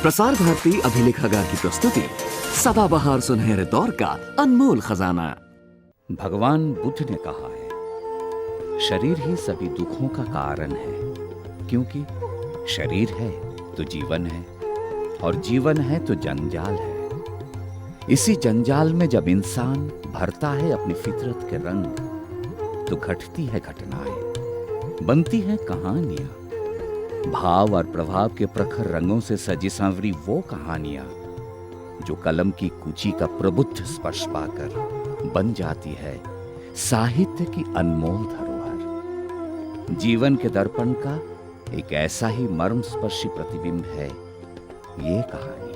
प्रसार भारती अभिलेखागार की प्रस्तुति सदाबहार सुनहरे दौर का अनमोल खजाना। भगवान बुद्ध ने कहा है, शरीर ही सभी दुखों का कारण है, क्योंकि शरीर है तो जीवन है और जीवन है तो जंजाल है। इसी जंजाल में जब इंसान भरता है अपनी फितरत के रंग, तो घटती है घटनाएं, बनती हैं कहानियां, भाव और प्रभाव के प्रखर रंगों से सजी सांवरी वो कहानियां जो कलम की कुची का प्रबुद्ध स्पर्श पाकर बन जाती है साहित्य की अनमोल धरोहर। जीवन के दर्पण का एक ऐसा ही मर्मस्पर्शी प्रतिबिंब है ये कहानी।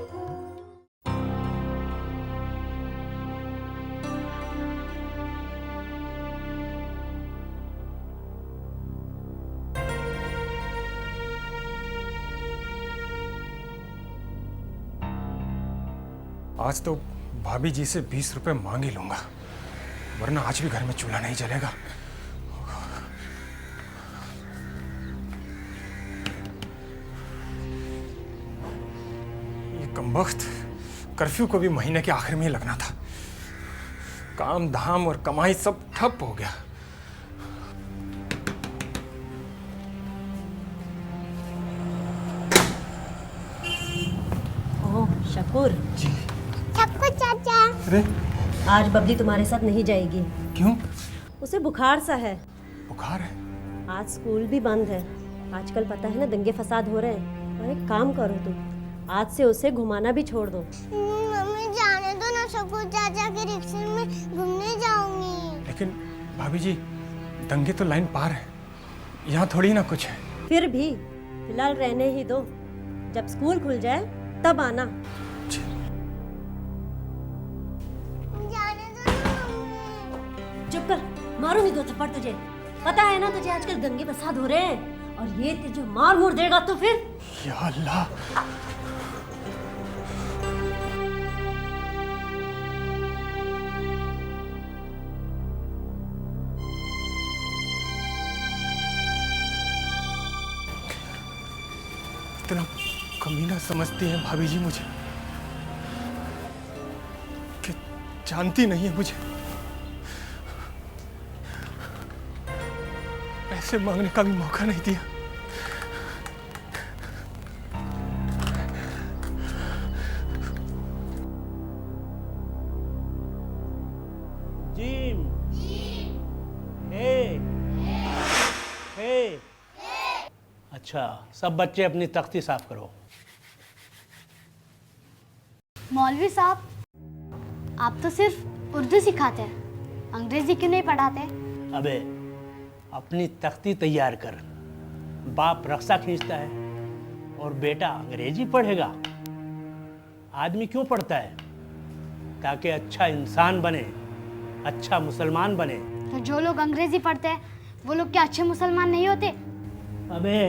आज तो भाभी जी से 20 रुपए मांग ही लूंगा, वरना आज भी घर में चूल्हा नहीं जलेगा। ये कमबख्त कर्फ्यू को भी महीने के आखिर में ही लगना था। काम धाम और कमाई सब ठप हो गया। ओह शकूर जी चाचा, अरे आज बबली तुम्हारे साथ नहीं जाएगी। क्यों? उसे बुखार सा है। बुखार है? आज स्कूल भी बंद है। आजकल पता है ना, दंगे फसाद हो रहे हैं। और एक काम करो तुम, आज से उसे घुमाना भी छोड़ दो। मम्मी जाने दो ना, शकूर चाचा के रिक्शे में घूमने जाऊंगी। लेकिन भाभी जी, दंगे तो लाइन पार है, यहाँ थोड़ी ना कुछ है। फिर भी फिलहाल रहने ही दो, जब स्कूल खुल जाए तब आना। जाने दो ना मम्मी। चुप कर, मारूंगी दो थप्पड़ तुझे। पता है ना तुझे आजकल दंगे फसाद हो रहे हैं, और ये तुझे मार मुड़ देगा तो फिर। या अल्लाह, इतना कमीना समझती हैं भाभी जी मुझे कि जानती नहीं है मुझे। पैसे मांगने का भी मौका नहीं दिया। जिम ए ए अच्छा, सब बच्चे अपनी तख्ती साफ करो। मौलवी साहब, आप तो सिर्फ उर्दू सिखाते हैं, अंग्रेजी क्यों नहीं पढ़ाते? अबे अपनी तख्ती तैयार कर। बाप रक्शा खींचता है और बेटा अंग्रेजी पढ़ेगा। आदमी क्यों पढ़ता है? ताकि अच्छा इंसान बने, अच्छा मुसलमान बने। तो जो लोग अंग्रेजी पढ़ते हैं वो लोग क्या अच्छे मुसलमान नहीं होते? अबे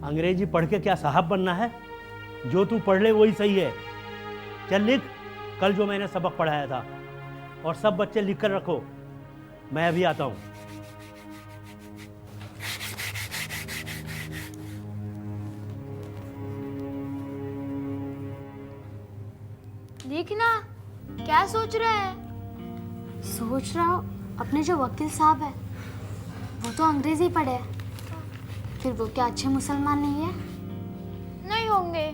अंग्रेजी पढ़ के क्या साहब बनना है? जो तू पढ़ ले वही सही है। चल लिख कल जो मैंने सबक पढ़ाया था, और सब बच्चे लिख कर रखो। मैं अभी आता हूँ। देखना क्या सोच रहा है? सोच रहा हूँ अपने जो वकील साहब है वो तो अंग्रेजी पढ़े हैं, फिर वो क्या अच्छे मुसलमान नहीं है? नहीं होंगे।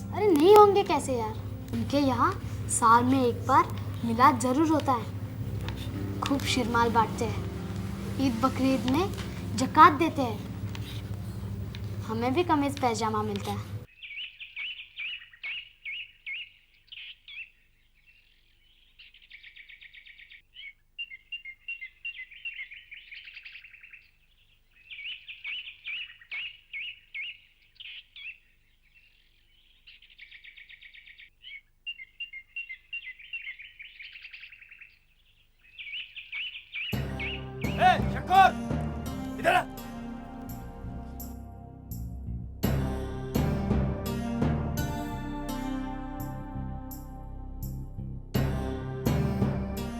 अरे नहीं होंगे कैसे यार, उनके यहाँ साल में एक बार मिलाद जरूर होता है, खूब शिरमाल बांटते हैं, ईद बकरीद में जकात देते हैं, हमें भी कमीज पैजामा मिलता है। इधर आ।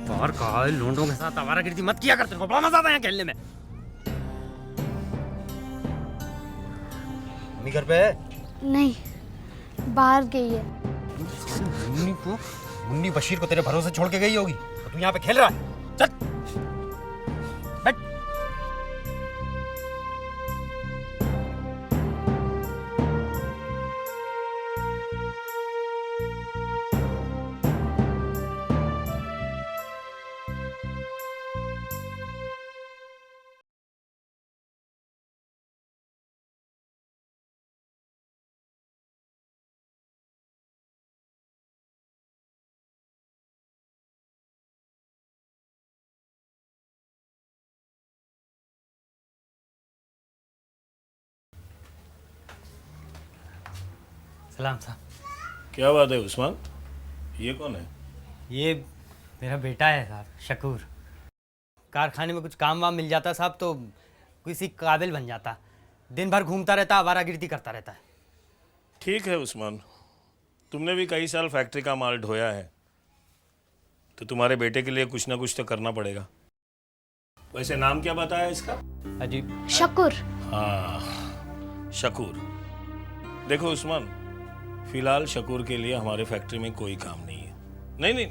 बाहर कहा है, लोंडों के साथ आवारागर्दी मत किया कर, तेरे को बड़ा मजा आता है यहाँ खेलने में। मम्मी घर पे है? नहीं। बाहर गई है। मुन्नी बशीर को तेरे भरोसे छोड़ के गई होगी तो तू यहाँ पे खेल रहा है। चल बैठ। सलाम साहब। क्या बात है उस्मान, ये कौन है? ये मेरा बेटा है साहब, शकूर। कारखाने में कुछ काम वाम मिल जाता साहब तो किसी काबिल बन जाता। दिन भर घूमता रहता, आवारागर्दी करता रहता है। ठीक है उस्मान, तुमने भी कई साल फैक्ट्री का माल ढोया है तो तुम्हारे बेटे के लिए कुछ ना कुछ तो करना पड़ेगा। वैसे नाम क्या बताया इसका? अजीब। शकूर। हाँ, शकूर। देखो उस्मान, फिलहाल शकूर के लिए हमारे फैक्ट्री में कोई काम नहीं है। नहीं,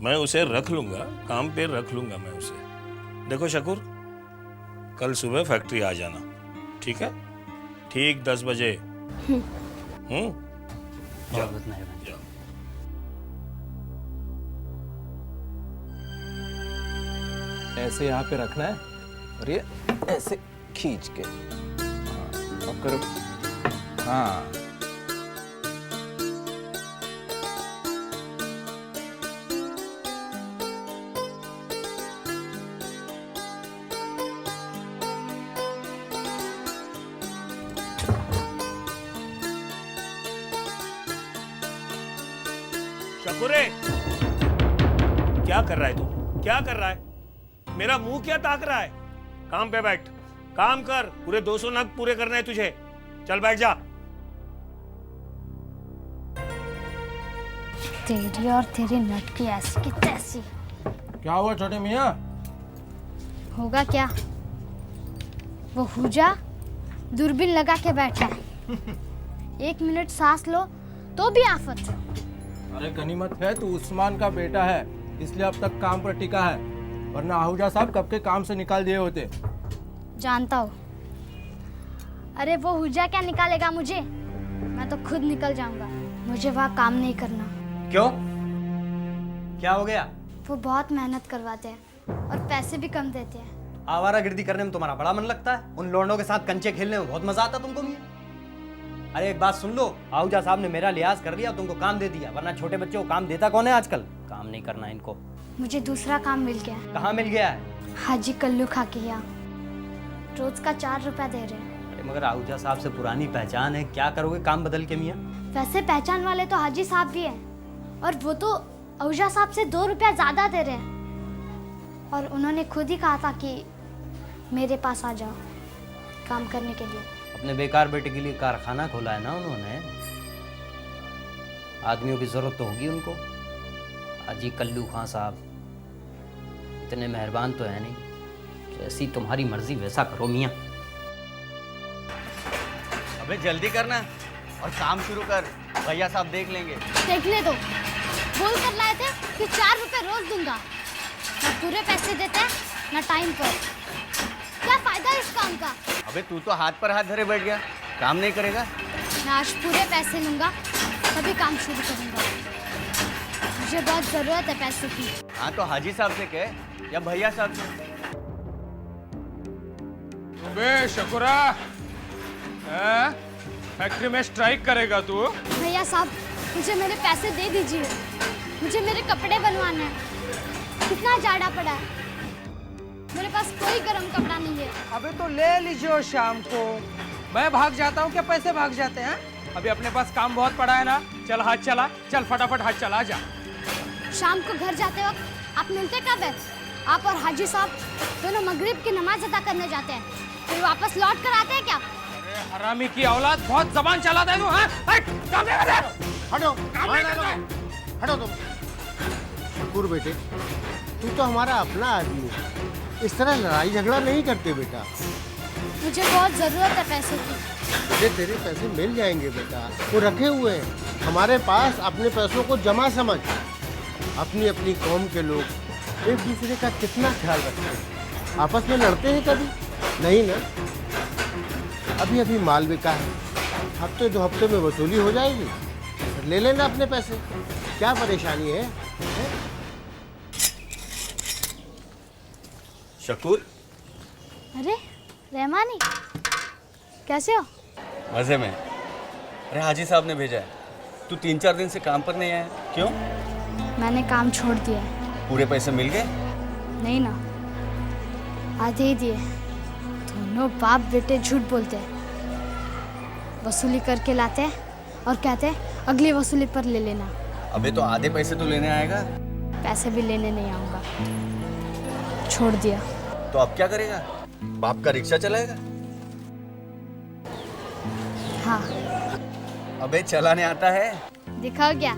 मैं उसे रख लूँगा, काम पे रख लूँगा मैं उसे। देखो शकूर, कल सुबह फैक्ट्री आ जाना, ठीक है? ठीक 10 बजे। बहुत मेहरबानी। जाओ। ऐसे यहाँ पे रखना है और ये ऐसे खींच के, हाँ, करो। हाँ, शकूरे, क्या कर रहा है तू? क्या कर रहा है? मेरा मुंह क्या ताक रहा है? काम पे बैठ, काम कर। पूरे 200 नग पूरे करने हैं तुझे। चल बैठ जा। तेरी और तेरी नट की ऐसी की तैसी। क्या हुआ छोटे मियाँ? होगा क्या, वो हुजा दूरबीन लगा के बैठा है। 1 मिनट सांस लो तो भी आफत। अरे गनीमत है तू उस्मान का बेटा है, इसलिए अब तक काम पर टिका है, वरना आहूजा साहब कब के काम से निकाल दिए होते। जानता हूँ। अरे वो हुजा क्या निकालेगा मुझे, मैं तो खुद निकल जाऊंगा। मुझे वहाँ काम नहीं करना। क्यों? क्या हो गया? वो बहुत मेहनत करवाते हैं और पैसे भी कम देते हैं। आवारागर्दी करने में तुम्हारा बड़ा मन लगता है। उन लौंडों के साथ कंचे खेलने में बहुत मजा आता तुमको मियां। अरे एक बात सुन लो, आहूजा साहब ने मेरा लिहाज कर लिया, तुमको काम दे दिया, वरना छोटे बच्चों को काम देता कौन है आजकल? काम नहीं करना इनको। मुझे दूसरा काम मिल गया। कहाँ मिल गया है? हाजी कल्लू खा के यहाँ रोज का 4 रुपया दे रहे हैं। अरे मगर आहूजा साहब से पुरानी पहचान है, क्या करोगे काम बदल के मियाँ? वैसे पहचान वाले तो हाजी साहब भी हैं और वो तो आहूजा साहब से 2 रुपया ज्यादा दे रहे हैं। और उन्होंने खुद ही कहा था कि मेरे पास आ जाओ काम करने के लिए। अपने बेकार बेटे के लिए कारखाना खोला है ना उन्होंने, आदमियों की जरूरत तो होगी उनको। हाजी कल्लू खां साहब इतने मेहरबान तो है नहीं, जैसी तुम्हारी मर्जी वैसा करो मियाँ। अबे जल्दी करना और काम शुरू कर, भैया साहब देख लेंगे। देखने दो, बोल कर लाए थे कि 4 रुपए रोज दूंगा, ना पूरे पैसे देते हैं ना टाइम पर। क्या फायदा इस काम का? अबे तू तो हाथ पर हाथ धरे बैठ गया, काम नहीं करेगा। मैं आज पूरे पैसे लूंगा तभी काम शुरू करूंगा। मुझे बहुत जरूरत है पैसों की। हाँ तो हाजी साहब से कह या भैया साहब से। अबे शकूरा, फैक्ट्री में स्ट्राइक करेगा तू? भैया साहब मुझे मेरे पैसे दे दीजिए, मुझे मेरे कपड़े बनवाने हैं। कितना जाड़ा पड़ा है, मेरे पास कोई गर्म कपड़ा नहीं है। अबे तो ले लीजिए शाम को। मैं भाग जाता हूँ क्या पैसे भाग जाते हैं? अभी अपने पास काम बहुत पड़ा है ना। चल हाथ चला, चल फटाफट हाथ चला जा। शाम को घर जाते वक्त आप मिलते कब है? आप और हाजी साहब दोनों मगरिब की नमाज अदा करने जाते हैं, फिर वापस लौट कर आते हैं क्या? अरे हरामी की औलाद, बहुत जबान चलाता है तू। हाँ, हट, काम नहीं करते। हटो, काम नहीं करते। हटो तुम। शकूर बेटे, तू तो हमारा अपना आदमी है, इस तरह लड़ाई झगड़ा नहीं करते बेटा। मुझे बहुत ज़रूरत है पैसे की। तुझे तेरे पैसे मिल जाएंगे बेटा, वो रखे हुए हैं हमारे पास। अपने पैसों को जमा समझ। अपनी अपनी कौम के लोग एक दूसरे का कितना ख्याल रखते हैं। आपस में लड़ते हैं कभी? नहीं ना। अभी अभी माल बिका है, हफ्ते 2 हफ्ते में वसूली हो जाएगी, ले लेना अपने पैसे। क्या परेशानी है? शकूर, अरे रहमानी, कैसे हो? मजे में। अरे हाजी साहब ने भेजा है, तू 3-4 दिन से काम पर नहीं आया, क्यों? मैंने काम छोड़ दिया है। पूरे पैसे मिल गए? नहीं ना, आधे ही दिए। दोनों बाप बेटे झूठ बोलते हैं। वसूली करके लाते हैं और कहते हैं अगली वसूली पर ले लेना। अबे तो आधे पैसे तो लेने आएगा। पैसे भी लेने नहीं आऊँगा, छोड़ दिया। तो अब क्या करेगा? बाप का रिक्शा चलाएगा? हाँ। अबे चलाने आता है? दिखाओ क्या?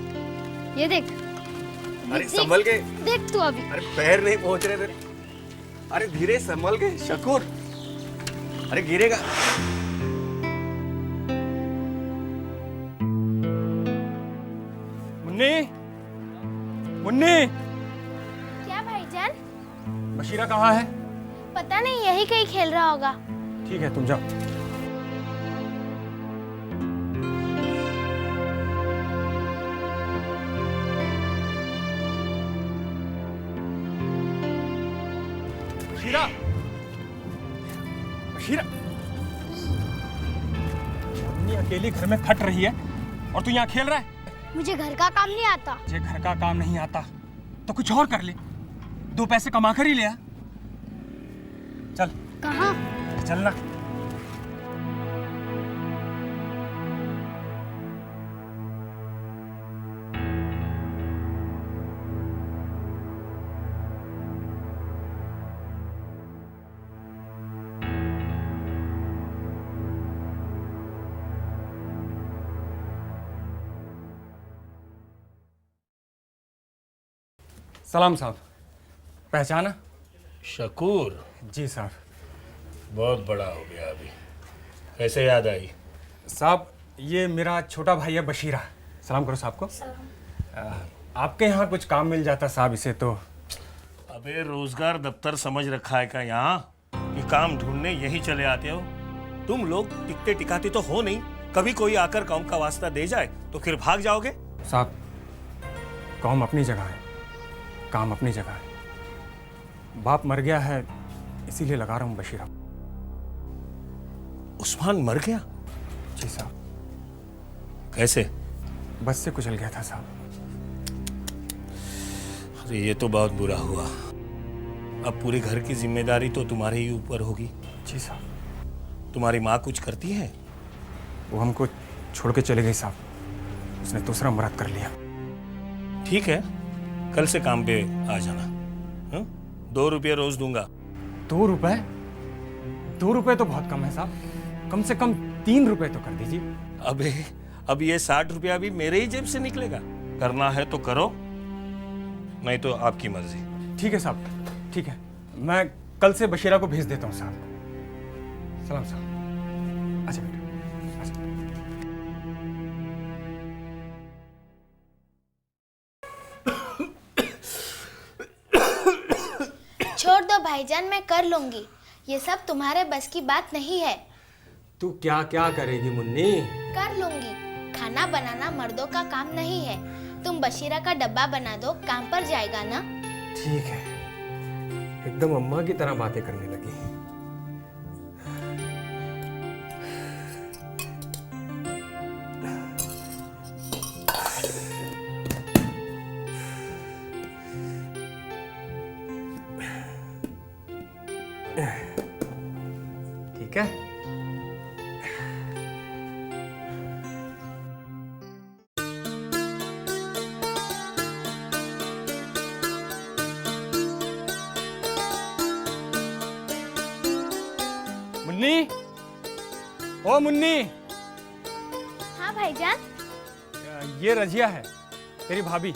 ये देख। अरे देख, संभल के। देख तू अभी। अरे पैर नहीं पहुंच रहे तेरे। अरे धीरे संभल के शकूर। अरे गिरेगा। मुन्नी, मुन्नी, क्या भाईजान? बशीरा कहाँ है? पता नहीं, यही कहीं खेल रहा होगा। ठीक है, तुम जाओ। बशीरा, बशीरा, मुन्नी अकेली घर में खट रही है और तू यहाँ खेल रहा है। मुझे घर का काम नहीं आता। मुझे घर का काम नहीं आता तो कुछ और कर ले, 2 पैसे कमा कर ही ले आ। चल। कहाँ? चलना। सलाम साहब, पहचाना? शकूर? जी साहब। बहुत बड़ा हो गया अभी, कैसे याद आई? साहब ये मेरा छोटा भाई है बशीरा। सलाम करो साहब को। आपके यहाँ कुछ काम मिल जाता साहब इसे तो। अबे रोजगार दफ्तर समझ रखा है क्या यहाँ कि काम ढूंढने यही चले आते हो? तुम लोग टिकते टिकाते तो हो नहीं, कभी कोई आकर कौम का वास्ता दे जाए तो फिर भाग जाओगे। साहब कौम अपनी जगह है, काम अपनी जगह है। बाप मर गया है इसीलिए लगा रहा हूँ बशीरा। उस्मान मर गया? जी साहब। कैसे? बस से कुचल गया था साहब। अरे ये तो बहुत बुरा हुआ। अब पूरे घर की जिम्मेदारी तो तुम्हारे ही ऊपर होगी। जी साहब। तुम्हारी माँ कुछ करती है? वो हमको छोड़ के चले गई साहब, उसने दूसरा मर्द कर लिया। ठीक है, कल से काम पे आ जाना। 2 रुपये रोज दूंगा। 2 रुपए? 2 रुपए तो बहुत कम है साहब, कम से कम 3 रुपए तो कर दीजिए। अबे अब ये 60 रुपया भी मेरे ही जेब से निकलेगा। करना है तो करो, नहीं तो आपकी मर्जी। ठीक है साहब, ठीक है, मैं कल से बशीरा को भेज देता हूँ साहब। सलाम साहब। अच्छा बेटा, छोड़ दो भाईजान, मैं कर लूंगी। ये सब तुम्हारे बस की बात नहीं है। तू क्या क्या करेगी मुन्नी? कर लूंगी। खाना बनाना मर्दों का काम नहीं है। तुम बशीरा का डब्बा बना दो, काम पर जाएगा ना। ठीक है, एकदम अम्मा की तरह बातें करने लगी। ठीक है। मुन्नी, ओ मुन्नी। हाँ भाईजान। ये रजिया है, तेरी भाभी।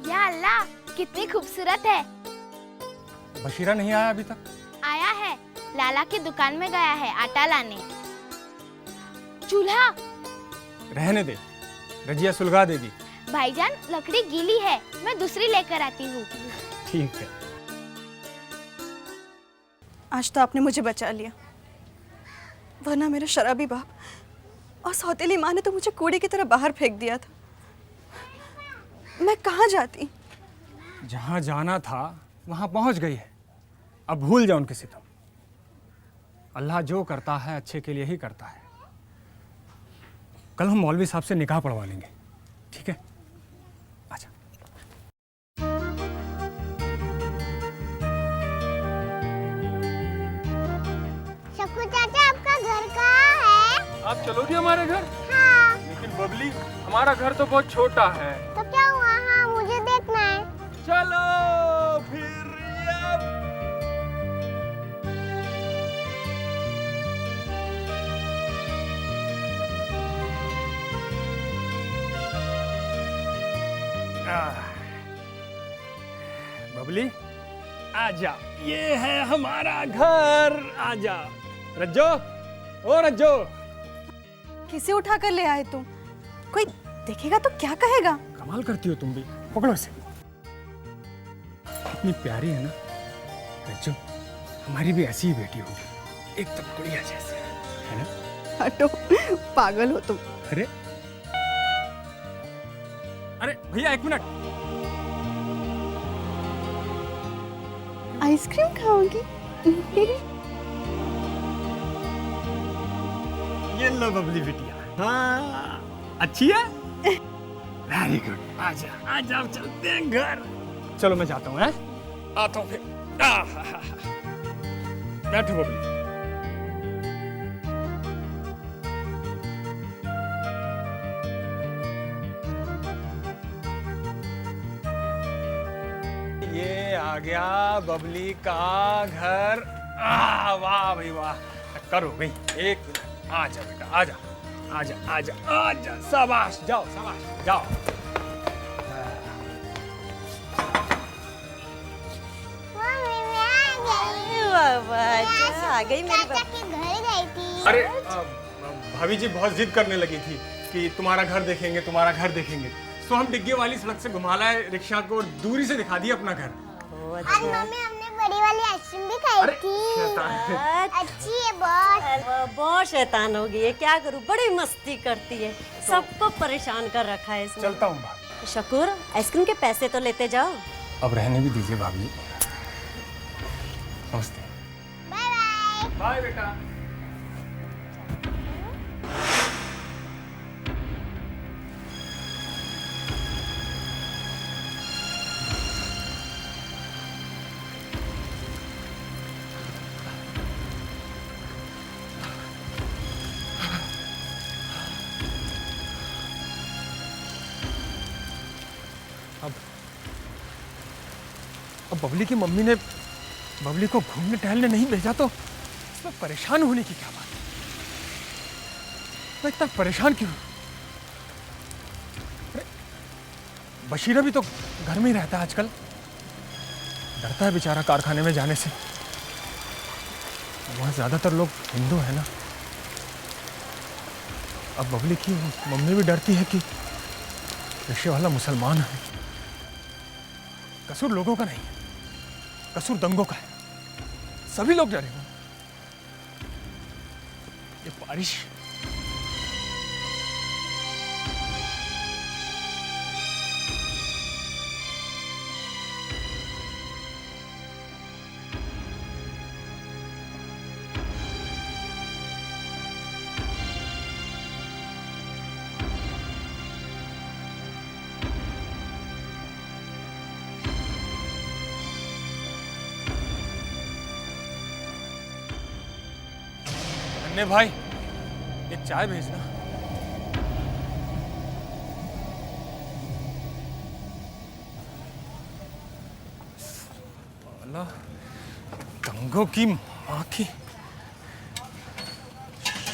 या अल्लाह, कितनी खूबसूरत है। बशीरा नहीं आया अभी तक? आया है, लाला की दुकान में गया है आटा लाने। चूल्हा रहने दे, रजिया सुलगा देगी। भाईजान लकड़ी गीली है, मैं दूसरी लेकर आती हूँ। ठीक है। आज तो आपने मुझे बचा लिया, वरना मेरा शराबी बाप और सौतेली माँ ने तो मुझे कूड़े की तरह बाहर फेंक दिया था। मैं कहाँ जाती? जहाँ जाना था वहाँ पहुँच गई है, अब भूल जाओ उनके सितम। अल्लाह जो करता है अच्छे के लिए ही करता है। कल हम मौलवी साहब से निकाह पढ़वा लेंगे, ठीक है? अच्छा। शकू चाचा, आपका घर कहाँ है? आप चलोगी हमारे घर? हाँ। लेकिन बबली, हमारा घर तो बहुत छोटा है। तो क्या हुआ? हाँ, मुझे देखना है। चलो फिर बबली आजा, ये है हमारा घर। आजा रज्जो, ओ रज्जो। किसे उठा कर ले आए तुम? कोई देखेगा तो क्या कहेगा? कमाल करती हो तुम भी, पकड़ो इसे। कितनी प्यारी है ना रज्जो, हमारी भी ऐसी ही बेटी होगी, एकदम गुड़िया जैसे, है ना? हटो, पागल हो तुम। अरे अरे भैया एक मिनट। आइसक्रीम खाओगी? ये लो बबली बिटिया। हाँ अच्छी है, वेरी गुड। आजा आजा, अब चलते हैं घर। चलो मैं जाता हूँ, हैं? आता हूँ फिर। बैठो बबली। ये आ गया बबली का घर। वाह भाई वाह, करो भाई, एक मिनट। आजा बेटा, आजा आजा आजा आजा, शाबाश, जाओ शाबाश, जाओ। आ गई मेरी चाचा के घर गई थी। अरे भाभी जी बहुत जिद करने लगी थी कि तुम्हारा घर देखेंगे, तुम्हारा घर देखेंगे। तो हम डिग्गे वाली सड़क से घुमा लाए रिक्शा को और दूरी से दिखा दिया अपना घर। आज मम्मी हमने बड़ी वाली आइसक्रीम भी खाई थी। अच्छी है बहुत। बहुत शैतान हो गई है, क्या करूं, बड़ी मस्ती करती है, सबको परेशान कर रखा है इसने। चलता हूँ भाभी। शकूर, आइसक्रीम के पैसे तो लेते जाओ। अब रहने भी दीजिए भाभी। नमस्ते। Bye bye. बाय बेटा। अब बबली की मम्मी ने बबली को घूमने टहलने नहीं भेजा तो इसमें परेशान होने की क्या बात है? मैं इतना परेशान क्यों? अरे बशीरा भी तो घर में ही रहता है आजकल, डरता है बेचारा कारखाने में जाने से। वहाँ ज्यादातर लोग हिंदू है ना। अब बबली की मम्मी भी डरती है कि रिक्शे वाला मुसलमान है। कसूर लोगों का नहीं है, कसूर दंगों का है। सभी लोग डरे हुए। ये बारिश, अन्य भाई एक चाय भेजना। अल्लाह, दंगों की माँ की।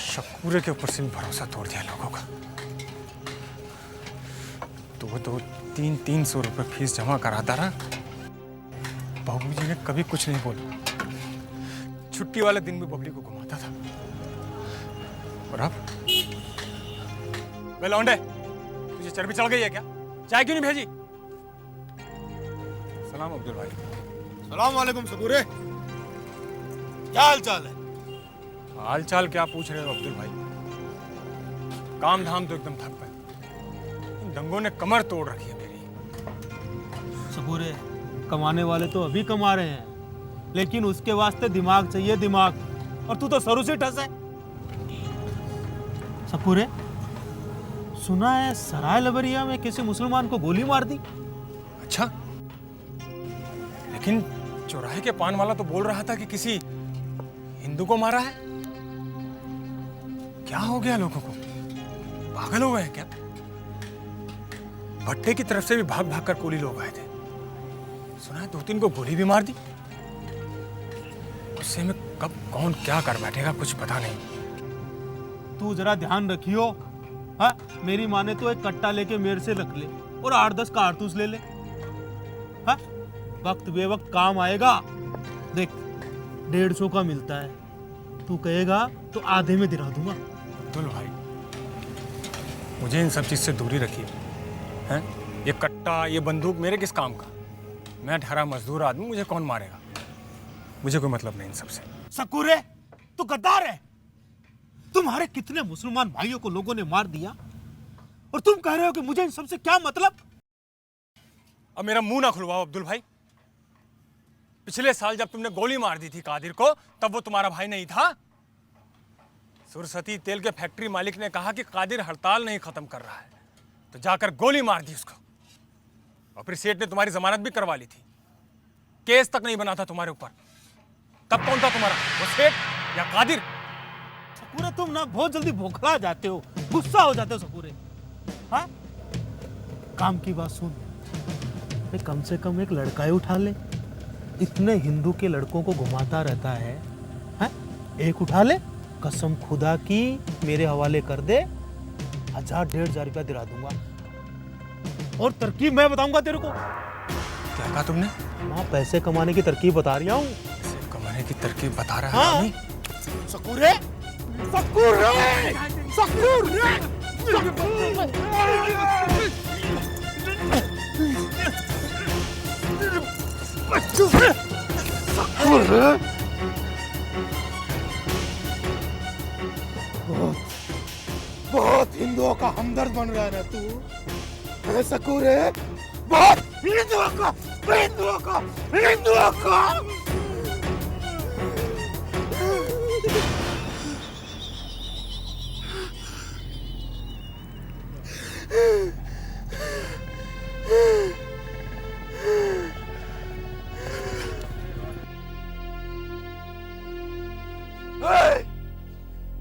शकूरे के ऊपर से भी भरोसा तोड़ दिया लोगों का। 2-300 रुपए फीस जमा कराता रहा। बाबूजी ने कभी कुछ नहीं बोला। छुट्टी वाले दिन भी पब्लिक को घुमाता था। और अब बे लौंडे, तुझे चर्बी चढ़ गई है क्या? चाय क्यों नहीं भेजी? सलाम अब्दुल भाई। सलाम वालेकुम सबूरे, क्या हाल चाल है? हाल चाल क्या पूछ रहे हो अब्दुल भाई? काम धाम तो एकदम ठप है। इन दंगों ने कमर तोड़ रखी है मेरी। सबूरे, कमाने वाले तो अभी कमा रहे हैं, लेकिन उसके वास्ते दिमाग चाहिए, दिमाग। और तू तो सरू से ठस है। सबूरे, सुना है सराय लबरिया में किसी मुसलमान को गोली मार दी। अच्छा, लेकिन चौराहे के पान वाला तो बोल रहा था कि किसी हिंदू को मारा है। क्या हो गया लोगों को? पागल हो गए हैं क्या? भट्टे की तरफ से भी भाग भाग कर कोली लोग आए थे। सुना है 2-3 को गोली भी मार दी। उससे में कब कौन क्या कर बैठेगा कुछ पता नहीं। तू जरा ध्यान रखियो। हाँ, मेरी माँ ने तो एक कट्टा लेके मेरे से रख ले और 8-10 कारतूस ले ले। हाँ, वक्त बेवक्त काम आएगा। देख, 150 का मिलता है, तू कहेगा तो आधे में दिला दूंगा। अब्दुल भाई, मुझे इन सब चीज से दूरी रखिए। हैं? ये कट्टा, ये बंदूक मेरे किस काम का? मैं ठहरा मजदूर आदमी, मुझे कौन मारेगा? मुझे कोई मतलब नहीं इन सबसे। सकूरे, तू गद्दार है। तुम्हारे कितने मुसलमान भाइयों को लोगों ने मार दिया और तुम कह रहे हो कि मुझे इन सबसे क्या मतलब? अब मेरा मुंह ना खुलवाओ अब्दुल भाई। पिछले साल जब तुमने गोली मार दी थी कादिर को, तब वो तुम्हारा भाई नहीं था। सुरसती तेल के फैक्ट्री मालिक ने कहा कि कादिर हड़ताल नहीं खत्म कर रहा है, तो जाकर गोली मार दी उसको। और फिर सेठ ने तुम्हारी जमानत भी करवा ली थी, केस तक नहीं बना था तुम्हारे ऊपर। तब कौन था तुम्हारा, वो सेठ या कादिर? सकूरे, तुम ना बहुत जल्दी भोखला जाते हो, गुस्सा हो जाते हो सकूरे। हाँ, काम की बात सुन। कम से कम एक लड़का ही उठा ले। इतने हिंदू के लड़कों को घुमाता रहता है, हैं? एक उठा ले, कसम खुदा की मेरे हवाले कर दे, 1000-1500 रुपया दिला दूंगा। और तरकीब मैं बताऊंगा तेरे को। क्या कहा तुमने? मैं पैसे कमाने की तरकीब बता रहा हूँ। पैसे कमाने की तरकीब बता रहा है? हाँ। सकूरे, सकूरे, सकूरे, बहुत हिंदुओं का हमदर्द बन रहा है ना तू, है सकूरे? बहुत हिंदुओं का, हिंदुओं का, हिंदुओं का।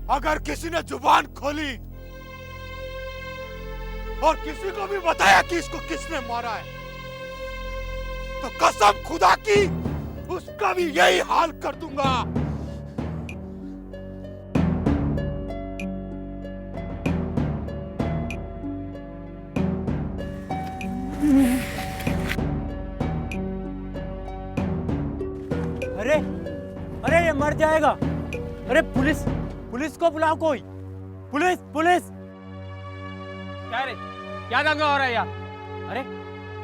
अगर किसी ने जुबान खोली और किसी को भी बताया कि इसको किसने मारा है, तो कसम खुदा की उसका भी यही हाल कर दूंगा। अरे, अरे ये मर जाएगा। अरे पुलिस, पुलिस को बुलाओ कोई। Police, police. क्या रे, क्या दंगा हो रहा है यार? अरे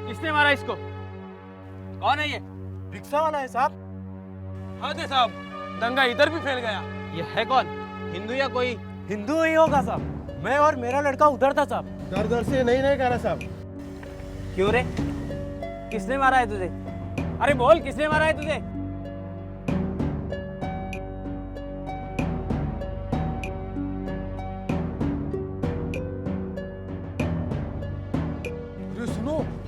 किसने मारा इसको? कौन है ये? रिक्शा वाला है साहब। हाँ दे साहब, दंगा इधर भी फैल गया। ये है कौन, हिंदू या कोई? हिंदू ही होगा साहब। मैं और मेरा लड़का उधर था साहब। दर से नहीं कह रहा साहब। क्यों रे, किसने मारा है तुझे? अरे बोल, किसने मारा है तुझे?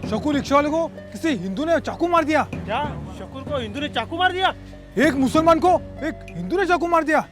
शकूर रिक्शा वाले को किसी हिंदू ने चाकू मार दिया। क्या शकूर को हिंदू ने चाकू मार दिया? एक मुसलमान को एक हिंदू ने चाकू मार दिया।